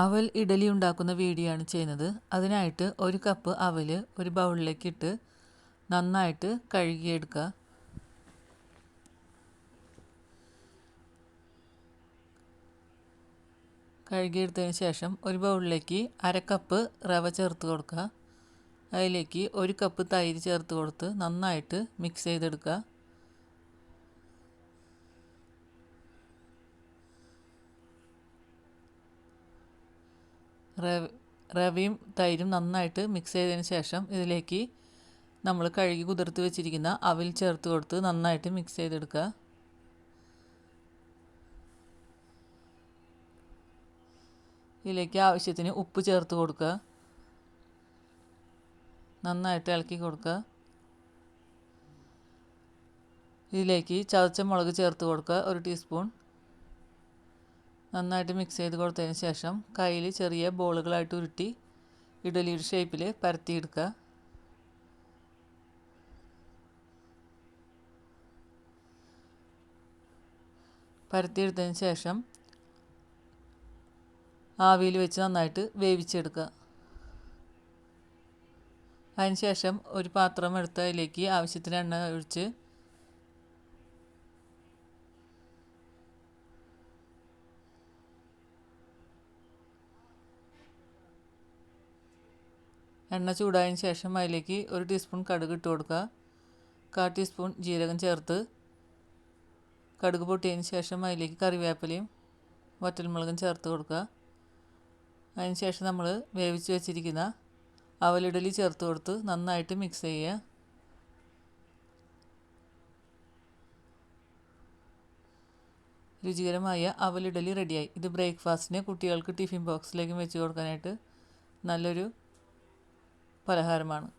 അവൽ ഇഡലി ഉണ്ടാക്കുന്ന വീഡിയോ ആണ് ചെയ്യുന്നത്. അതിനായിട്ട് ഒരു കപ്പ് അവൽ ഒരു ബൗളിലേക്ക് ഇട്ട് നന്നായിട്ട് കഴുകിയെടുക്കുക. കഴുകിയെടുത്തതിന് ശേഷം ഒരു ബൗളിലേക്ക് അര കപ്പ് റവ ചേർത്ത് കൊടുക്കുക. അതിലേക്ക് ഒരു കപ്പ് തൈര് ചേർത്ത് കൊടുത്ത് നന്നായിട്ട് മിക്സ് ചെയ്തെടുക്കുക. റവയും തൈരും നന്നായിട്ട് മിക്സ് ചെയ്തതിന് ശേഷം ഇതിലേക്ക് നമ്മൾ കഴുകി കുതിർത്ത് വെച്ചിരിക്കുന്ന അവൽ ചേർത്ത് കൊടുത്ത് നന്നായിട്ട് മിക്സ് ചെയ്തെടുക്കുക. ഇതിലേക്ക് ആവശ്യത്തിന് ഉപ്പ് ചേർത്ത് കൊടുക്കുക. നന്നായിട്ട് ഇളക്കി കൊടുക്കുക. ഇതിലേക്ക് ചതച്ച മുളക് ചേർത്ത് കൊടുക്കുക, 1 ടീസ്പൂൺ. നന്നായിട്ട് മിക്സ് ചെയ്ത് കൊടുത്തതിന് ശേഷം കയ്യിൽ ചെറിയ ബോളുകളായിട്ട് ഉരുട്ടി ഇഡലിയുടെ ഷേപ്പിൽ പരത്തിയെടുക്കുക. പരത്തിയെടുത്തതിന് ശേഷം ആവിയിൽ വെച്ച് നന്നായിട്ട് വേവിച്ചെടുക്കുക. അതിന് ശേഷം ഒരു പാത്രം എടുത്ത് അതിലേക്ക് ആവശ്യത്തിന് എണ്ണ ഒഴിച്ച് എണ്ണ ചൂടായതിന് ശേഷം അതിലേക്ക് 1 ടീസ്പൂൺ കടുക് ഇട്ട് കൊടുക്കുക. 1/4 ടീസ്പൂൺ ജീരകം ചേർത്ത് കടുക് പൊട്ടിയതിന് ശേഷം അതിലേക്ക് കറിവേപ്പിലയും വറ്റൽമുളകും ചേർത്ത് കൊടുക്കുക. അതിന് ശേഷം നമ്മൾ വേവിച്ച് വെച്ചിരിക്കുന്ന അവലിഡലി ചേർത്ത് കൊടുത്ത് നന്നായിട്ട് മിക്സ് ചെയ്യുക. രുചികരമായ അവലിഡലി റെഡിയായി. ഇത് ബ്രേക്ക്ഫാസ്റ്റിന് കുട്ടികൾക്ക് ടിഫിൻ ബോക്സിലേക്ക് വെച്ച് കൊടുക്കാനായിട്ട് നല്ലൊരു പലഹാരമാണ്.